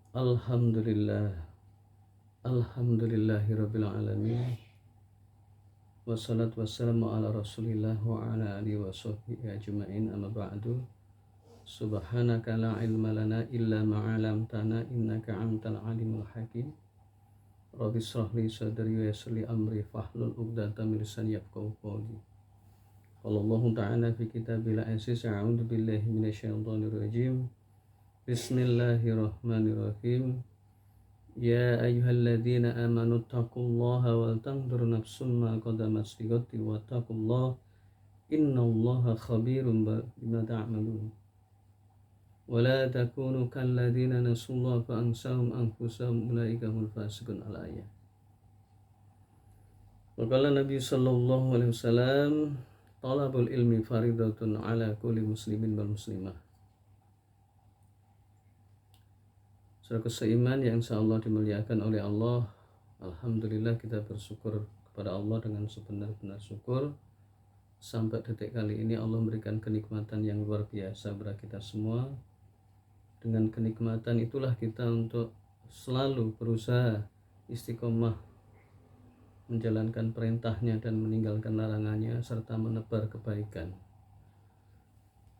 Alhamdulillah, alhamdulillahirabbil alamin. Wassalatu wassalamu ala Rasulillah wa ala alihi wa sahbihi ajmain. Amma ba'du. Subhanaka la ilma lana illa ma 'allamtana innaka antal alimul hakim. Rabbi shrah li sadri wa yassir li amri fahlul 'uqdatam min lisani yafqahu qawli. Qala Allah ta'ala fi kitabil aziz, a'udzu billahi minasyaitonir rajim. Bismillahirrahmanirrahim. Ya ayyuhalladzina amanu taqullaha wal tanzur nafsum ma qaddamat lighadin wattaqullaha innallaha khabirum bima ta'malun. Wa la takunu kalladzina nasullaha fa ansahum anfusahum ulaika humul fasiqun. Al-ayah. Wa qala Nabi sallallahu alaihi wasallam, talabul ilmi faridatun ala kulli muslimin wal muslimah. Saudara seiman yang insyaallah dimuliakan oleh Allah, alhamdulillah kita bersyukur kepada Allah dengan sebenar-benar syukur. Sampai detik kali ini Allah memberikan kenikmatan yang luar biasa bagi kita semua. Dengan kenikmatan itulah kita untuk selalu berusaha istiqomah menjalankan perintahnya dan meninggalkan larangannya serta menebar kebaikan.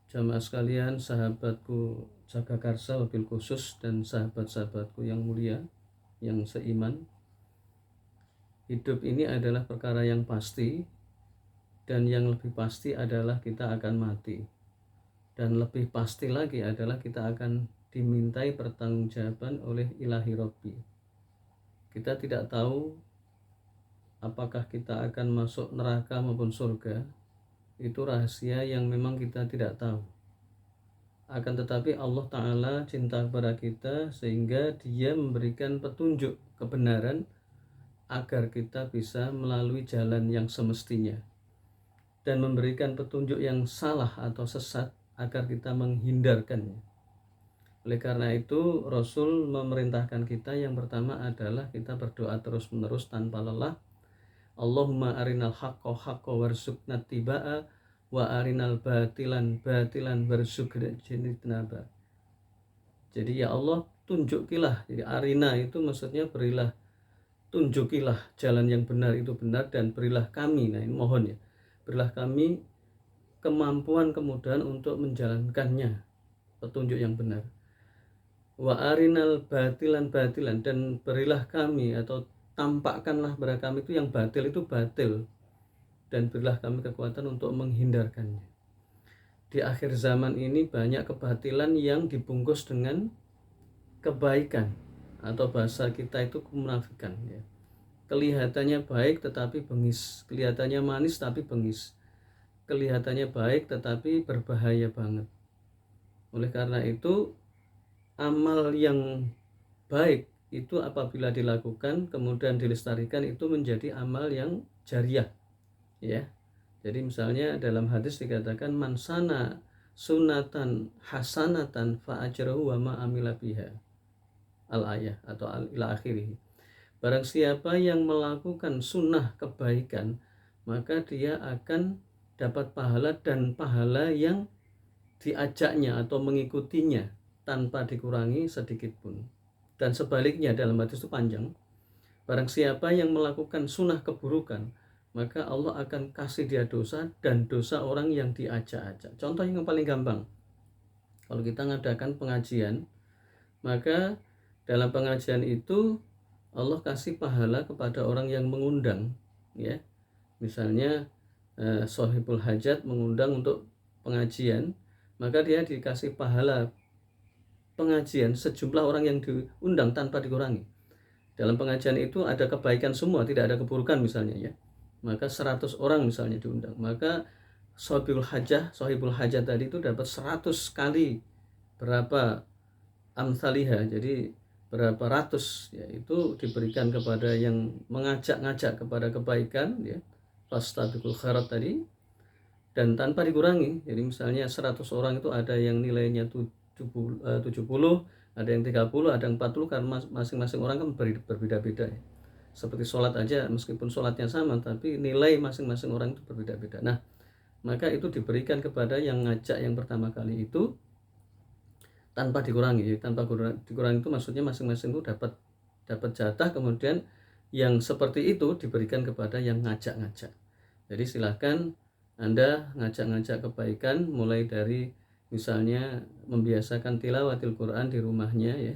Jamaah sekalian, sahabatku Jagakarsa wabil khusus dan sahabat-sahabatku yang mulia, yang seiman, hidup ini adalah perkara yang pasti, dan yang lebih pasti adalah kita akan mati, dan lebih pasti lagi adalah kita akan dimintai pertanggungjawaban oleh Ilahi Rabbi. Kita tidak tahu apakah kita akan masuk neraka maupun surga. Itu rahasia yang memang kita tidak tahu. Akan tetapi Allah Ta'ala cinta kepada kita sehingga Dia memberikan petunjuk kebenaran agar kita bisa melalui jalan yang semestinya, dan memberikan petunjuk yang salah atau sesat agar kita menghindarkannya. Oleh karena itu Rasul memerintahkan kita yang pertama adalah kita berdoa terus-menerus tanpa lelah. Allahumma arinal haqqa haqqa warzuqna tibaa wa arinal batilan batilan warzuqna jinitnaba. Jadi ya Allah, tunjukilah. Jadi arina itu maksudnya berilah, tunjukilah jalan yang benar itu benar, dan berilah kami, nah ini mohon ya, berilah kami kemampuan kemudahan untuk menjalankannya, petunjuk yang benar. Wa arinal batilan batilan, dan berilah kami atau tampakkanlah kepada kami itu yang batil itu batil, dan berilah kami kekuatan untuk menghindarkannya. Di akhir zaman ini banyak kebatilan yang dibungkus dengan kebaikan, atau bahasa kita itu kemunafikan ya. Kelihatannya baik tetapi bengis, kelihatannya manis tapi bengis, kelihatannya baik tetapi berbahaya banget. Oleh karena itu amal yang baik itu apabila dilakukan kemudian dilestarikan itu menjadi amal yang jariyah ya. Jadi misalnya dalam hadis dikatakan man sana sunatan hasanatan fa ajruhu wa ma amila biha, al-ayah atau ila akhirih. Barang siapa yang melakukan sunnah kebaikan, maka dia akan dapat pahala, dan pahala yang diajaknya atau mengikutinya tanpa dikurangi sedikit pun. Dan sebaliknya dalam hadis itu panjang, barang siapa yang melakukan sunnah keburukan, maka Allah akan kasih dia dosa dan dosa orang yang diajak-ajak. Contoh yang paling gampang, kalau kita ngadakan pengajian, maka dalam pengajian itu Allah kasih pahala kepada orang yang mengundang ya. Misalnya Sohibul Hajat mengundang untuk pengajian, maka dia dikasih pahala pengajian sejumlah orang yang diundang tanpa dikurangi. Dalam pengajian itu ada kebaikan semua, tidak ada keburukan misalnya ya. Maka 100 orang misalnya diundang, maka Sohibul Hajat tadi itu dapat 100 kali berapa amsalihah, jadi berapa ratus ya, itu diberikan kepada yang mengajak-ngajak kepada kebaikan ya, fastabiqul khairat tadi, dan tanpa dikurangi. Jadi misalnya 100 orang itu ada yang nilainya 70, ada yang 30, ada yang 40, karena masing-masing orang kan berbeda-beda ya. Seperti sholat aja, meskipun sholatnya sama tapi nilai masing-masing orang itu berbeda-beda. Nah, maka itu diberikan kepada yang ngajak yang pertama kali itu tanpa dikurangi. Tanpa dikurangi itu maksudnya masing-masing itu dapat jatah, kemudian yang seperti itu diberikan kepada yang ngajak-ngajak. Jadi silahkan Anda ngajak-ngajak kebaikan, mulai dari misalnya membiasakan tilawatil Quran di rumahnya ya,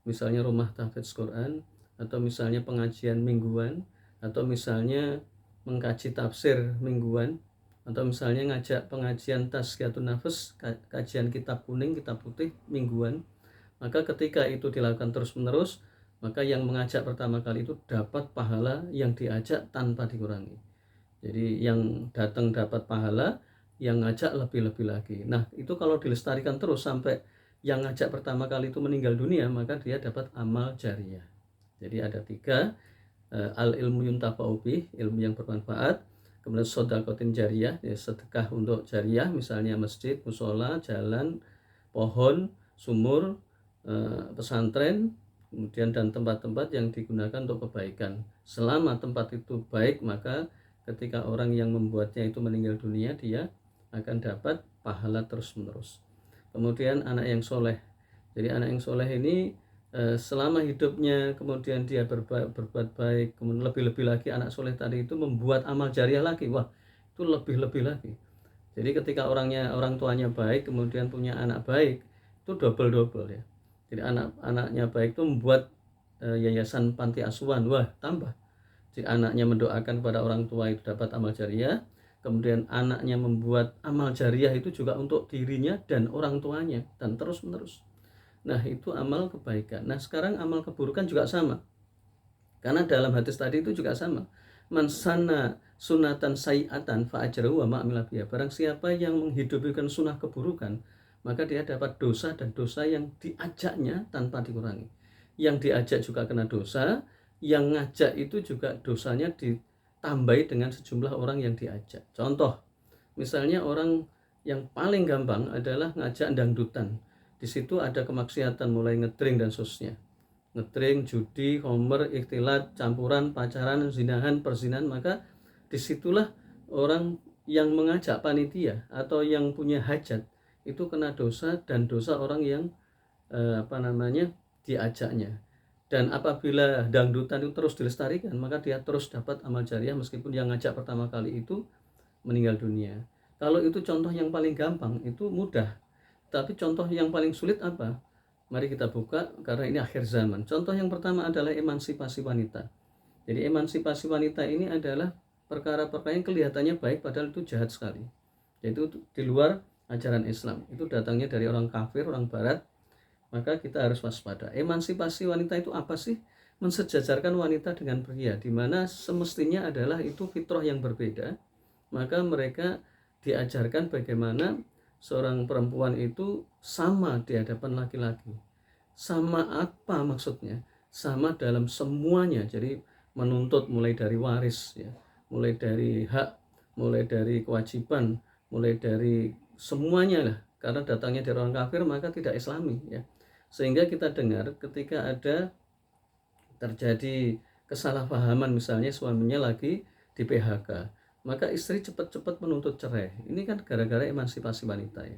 misalnya rumah tahfidz Quran, atau misalnya pengajian mingguan, atau misalnya mengkaji tafsir mingguan, atau misalnya ngajak pengajian tazkiyatun nafas, kajian kitab kuning, kitab putih mingguan. Maka ketika itu dilakukan terus-menerus, maka yang mengajak pertama kali itu dapat pahala yang diajak tanpa dikurangi. Jadi yang datang dapat pahala, yang ngajak lebih-lebih lagi. Nah, itu kalau dilestarikan terus sampai yang ngajak pertama kali itu meninggal dunia, maka dia dapat amal jariyah. Jadi ada 3, al-ilmu yuntafa'u bih, ilmu yang bermanfaat, kemudian shadaqatin jariyah, ya, sedekah untuk jariyah, misalnya masjid, musola, jalan, pohon, sumur, pesantren, kemudian dan tempat-tempat yang digunakan untuk kebaikan. Selama tempat itu baik, maka ketika orang yang membuatnya itu meninggal dunia, dia akan dapat pahala terus-menerus. Kemudian anak yang soleh. Jadi anak yang soleh ini selama hidupnya, kemudian dia berbuat baik, kemudian lebih-lebih lagi anak soleh tadi itu membuat amal jariah lagi, wah itu lebih-lebih lagi. Jadi ketika orang tuanya baik, kemudian punya anak baik, itu double ya. Jadi anak-anaknya baik itu membuat yayasan panti asuhan, wah tambah. Jadi anaknya mendoakan kepada orang tua itu dapat amal jariah, kemudian anaknya membuat amal jariah itu juga untuk dirinya dan orang tuanya, dan terus menerus. Nah, itu amal kebaikan. Nah, sekarang amal keburukan juga sama. Karena dalam hadis tadi itu juga sama. Man sanna sunatan sayi'atan fa ajruhu wa ma amila biha. Barang siapa yang menghidupkan sunnah keburukan, maka dia dapat dosa, dan dosa yang diajaknya tanpa dikurangi. Yang diajak juga kena dosa, yang ngajak itu juga dosanya ditambahi dengan sejumlah orang yang diajak. Contoh, misalnya orang yang paling gampang adalah ngajak dangdutan. Di situ ada kemaksiatan mulai ngedring dan seterusnya. Ngedring, judi, homer, ikhtilat, campuran, pacaran, zinahan, perzinahan, maka disitulah orang yang mengajak panitia atau yang punya hajat itu kena dosa, dan dosa orang yang diajaknya. Dan apabila dangdutan itu terus dilestarikan, maka dia terus dapat amal jariah meskipun yang ngajak pertama kali itu meninggal dunia. Kalau itu contoh yang paling gampang, itu mudah. Tapi contoh yang paling sulit apa? Mari kita buka, karena ini akhir zaman. Contoh yang pertama adalah emansipasi wanita. Jadi emansipasi wanita ini adalah perkara-perkara yang kelihatannya baik, padahal itu jahat sekali. Yaitu di luar ajaran Islam. Itu datangnya dari orang kafir, orang barat. Maka kita harus waspada. Emansipasi wanita itu apa sih? Mensejajarkan wanita dengan pria, di mana semestinya adalah itu fitrah yang berbeda. Maka mereka diajarkan bagaimana seorang perempuan itu sama di hadapan laki-laki. Sama apa maksudnya? Sama dalam semuanya. Jadi menuntut mulai dari waris ya, mulai dari hak, mulai dari kewajiban, mulai dari semuanya lah. Karena datangnya dari orang kafir, maka tidak islami ya. Sehingga kita dengar ketika ada terjadi kesalahpahaman, misalnya suaminya lagi di PHK, maka istri cepat-cepat menuntut cerai. Ini kan gara-gara emansipasi wanita ya.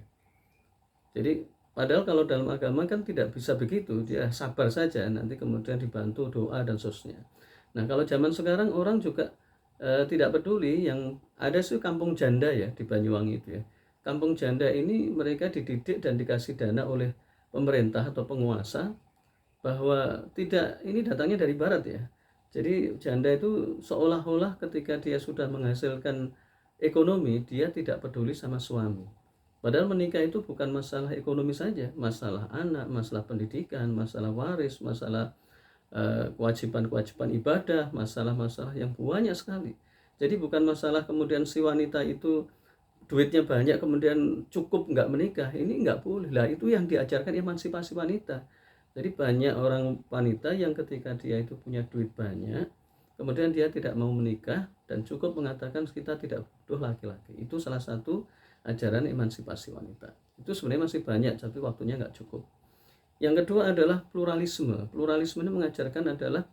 Jadi padahal kalau dalam agama kan tidak bisa begitu, dia sabar saja, nanti kemudian dibantu doa dan seterusnya. Nah, kalau zaman sekarang orang juga tidak peduli. Yang ada sih kampung janda ya di Banyuwangi itu ya. Kampung janda ini mereka dididik dan dikasih dana oleh pemerintah atau penguasa, bahwa tidak, ini datangnya dari barat ya. Jadi janda itu seolah-olah ketika dia sudah menghasilkan ekonomi, dia tidak peduli sama suami. Padahal menikah itu bukan masalah ekonomi saja, masalah anak, masalah pendidikan, masalah waris, masalah kewajiban-kewajiban ibadah, masalah-masalah yang banyak sekali. Jadi bukan masalah kemudian si wanita itu duitnya banyak kemudian cukup nggak menikah, ini nggak boleh lah. Itu yang diajarkan emansipasi wanita. Jadi banyak orang wanita yang ketika dia itu punya duit banyak, kemudian dia tidak mau menikah dan cukup mengatakan kita tidak butuh laki-laki. Itu salah satu ajaran emansipasi wanita. Itu sebenarnya masih banyak, tapi waktunya nggak cukup. Yang kedua adalah pluralisme. Pluralisme ini mengajarkan adalah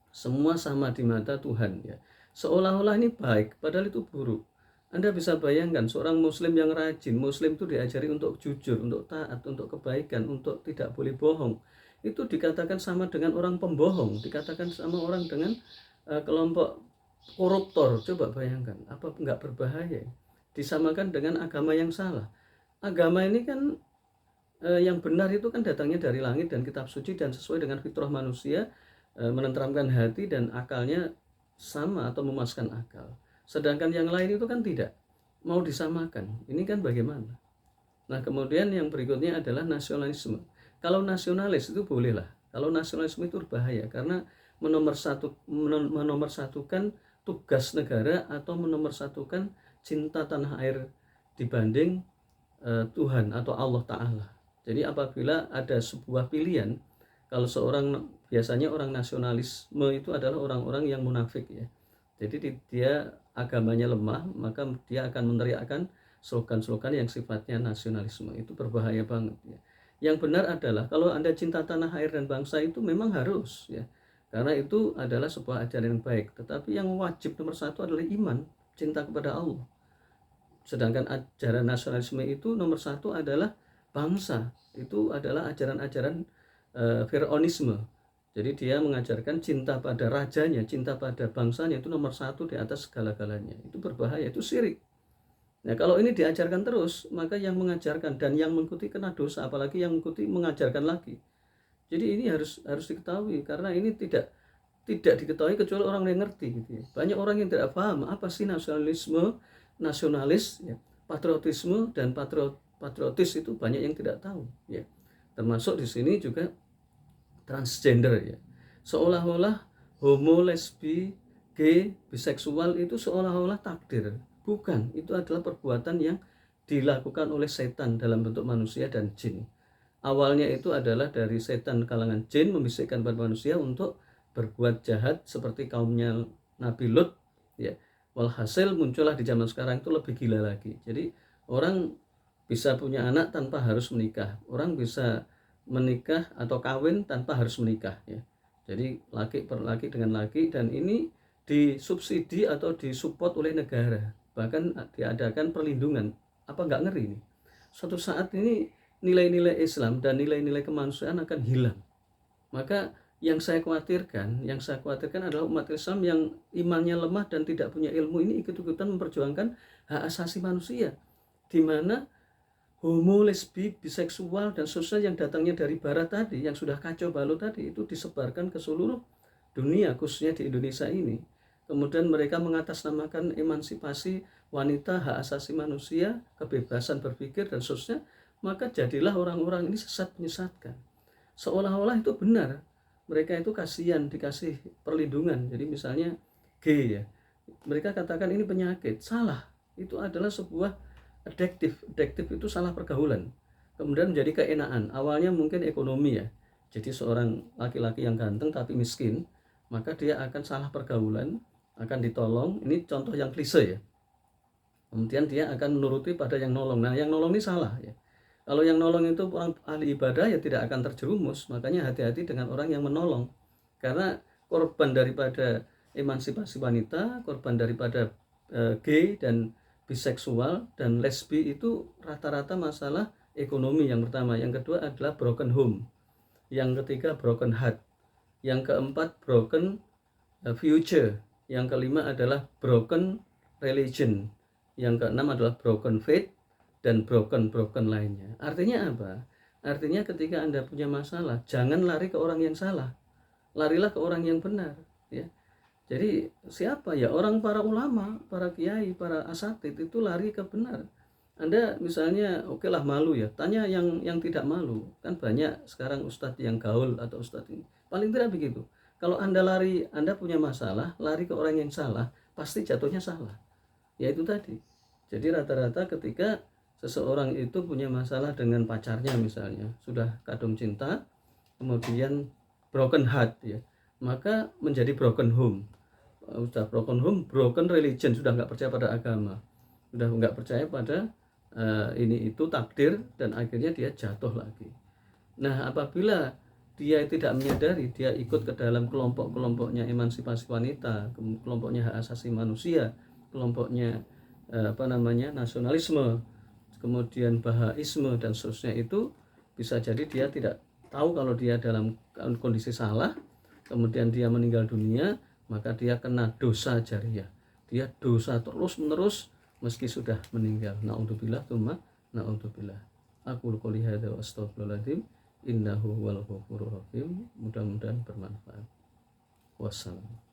semua sama di mata Tuhan ya. Seolah-olah ini baik, padahal itu buruk. Anda bisa bayangkan seorang muslim yang rajin, muslim itu diajari untuk jujur, untuk taat, untuk kebaikan, untuk tidak boleh bohong. Itu dikatakan sama dengan orang pembohong, dikatakan sama orang dengan kelompok koruptor. Coba bayangkan, apa enggak berbahaya? Disamakan dengan agama yang salah. Agama ini kan yang benar itu kan datangnya dari langit dan kitab suci dan sesuai dengan fitrah manusia, menenteramkan hati dan akalnya sama atau memuaskan akal. Sedangkan yang lain itu kan tidak mau disamakan. Ini kan bagaimana? Nah, kemudian yang berikutnya adalah nasionalisme. Kalau nasionalis itu bolehlah. Kalau nasionalisme itu berbahaya karena menomorsatukan tugas negara atau menomorsatukan cinta tanah air dibanding Tuhan atau Allah Ta'ala. Jadi apabila ada sebuah pilihan, kalau biasanya orang nasionalisme itu adalah orang-orang yang munafik ya. Jadi dia agamanya lemah, maka dia akan meneriakkan slogan-slogan yang sifatnya nasionalisme. Itu berbahaya banget ya. Yang benar adalah kalau Anda cinta tanah air dan bangsa itu memang harus ya. Karena itu adalah sebuah ajaran yang baik. Tetapi yang wajib nomor satu adalah iman, cinta kepada Allah. Sedangkan ajaran nasionalisme itu nomor satu adalah bangsa. Itu adalah ajaran-ajaran Firaonisme. Jadi dia mengajarkan cinta pada rajanya, cinta pada bangsanya itu nomor satu di atas segala-galanya. Itu berbahaya, itu syirik. Nah kalau ini diajarkan terus, maka yang mengajarkan dan yang mengikuti kena dosa, apalagi yang mengikuti mengajarkan lagi. Jadi ini harus diketahui karena ini tidak diketahui kecuali orang yang ngerti gitu ya. Banyak orang yang tidak paham apa sih nasionalisme, nasionalis, ya, patriotisme dan patriotis itu banyak yang tidak tahu ya. Termasuk di sini juga transgender ya. Seolah-olah homo, lesbi, gay, biseksual itu seolah-olah takdir. Bukan, itu adalah perbuatan yang dilakukan oleh setan dalam bentuk manusia dan jin. Awalnya itu adalah dari setan kalangan jin membisikkan pada manusia untuk berbuat jahat seperti kaumnya Nabi Lut ya. Walhasil muncullah di zaman sekarang itu lebih gila lagi. Jadi orang bisa punya anak tanpa harus menikah. Orang bisa menikah atau kawin tanpa harus menikah ya. Jadi laki per laki dengan laki, dan ini disubsidi atau disupport oleh negara. Bahkan diadakan perlindungan. Apa nggak ngeri ini? Suatu saat ini nilai-nilai Islam dan nilai-nilai kemanusiaan akan hilang. Maka yang saya khawatirkan adalah umat Islam yang imannya lemah dan tidak punya ilmu ini ikut-ikutan memperjuangkan hak asasi manusia, di mana homo, lesbi, biseksual dan sosial yang datangnya dari barat tadi, yang sudah kacau balau tadi, itu disebarkan ke seluruh dunia, khususnya di Indonesia ini. Kemudian mereka mengatasnamakan emansipasi wanita, hak asasi manusia, kebebasan berpikir dan seterusnya. Maka jadilah orang-orang ini sesat menyesatkan. Seolah-olah itu benar. Mereka itu kasihan dikasih perlindungan. Jadi misalnya gay ya, mereka katakan ini penyakit. Salah. Itu adalah sebuah adiktif itu salah pergaulan, kemudian menjadi keenaan. Awalnya mungkin ekonomi ya, jadi seorang laki-laki yang ganteng tapi miskin, maka dia akan salah pergaulan, akan ditolong. Ini contoh yang klise ya. Kemudian dia akan menuruti pada yang nolong. Nah yang nolong ini salah ya. Kalau yang nolong itu orang ahli ibadah ya tidak akan terjerumus. Makanya hati-hati dengan orang yang menolong, karena korban daripada emansipasi wanita, korban daripada gay dan biseksual dan lesbi itu rata-rata masalah ekonomi yang pertama. Yang kedua adalah broken home. Yang ketiga broken heart. Yang keempat broken future. Yang kelima adalah broken religion. Yang keenam adalah broken faith dan broken lainnya. Artinya apa? Artinya ketika Anda punya masalah, jangan lari ke orang yang salah. Larilah ke orang yang benar ya. Jadi siapa ya? Para ulama, para kiai, para asatid itu lari ke benar. Anda misalnya oke lah malu ya, tanya yang tidak malu. Kan banyak sekarang ustadz yang gaul atau ustadz ini. Paling tidak begitu. Kalau Anda punya masalah, lari ke orang yang salah, pasti jatuhnya salah. Ya itu tadi. Jadi rata-rata ketika seseorang itu punya masalah dengan pacarnya misalnya, sudah kadung cinta, kemudian broken heart ya, maka menjadi broken home. Sudah broken home, broken religion, sudah nggak percaya pada agama, sudah nggak percaya pada ini itu takdir, dan akhirnya dia jatuh lagi. Nah apabila dia tidak menyadari, dia ikut ke dalam kelompoknya emansipasi wanita, kelompoknya hak asasi manusia, kelompoknya nasionalisme, kemudian bahaisme dan seterusnya, itu bisa jadi dia tidak tahu kalau dia dalam kondisi salah, kemudian dia meninggal dunia, maka dia kena dosa jariyah, dia dosa terus menerus meski sudah meninggal. Naudzubillah tsumma naudzubillah. Aku qouli hadza wa astaghfirullahaladzim, innahu huwal ghafurur rahim. Mudah-mudahan bermanfaat. Wassalam.